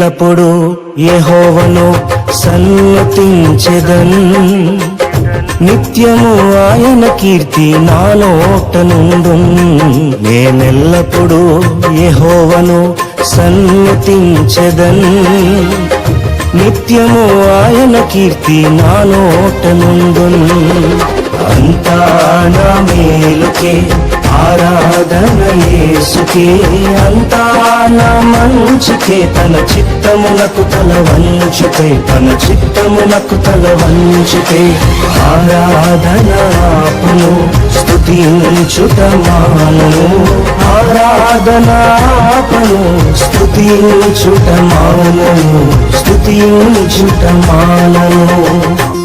నేనెల్లప్పుడూ యెహోవాను సన్నుతించెదన్ నిత్యము ఆయన కీర్తి నా నోట నుండున్ నేనెల్లప్పుడూ యెహోవాను సన్నుతించెదన్ నిత్యము ఆయన కీర్తి నా నోట నుండున్ అంతా నా మేలుకే ఆరాధన యేసుకే అంతా నా మంచికే తన చిత్తమునకు తల వంచుకే తన చిత్తమునకు తల వంచుకే ఆరాధన ఆపును స్తుతించుట మానును ఆరాధన ఆపును స్తుతించుట మానును స్తుతించుట మానును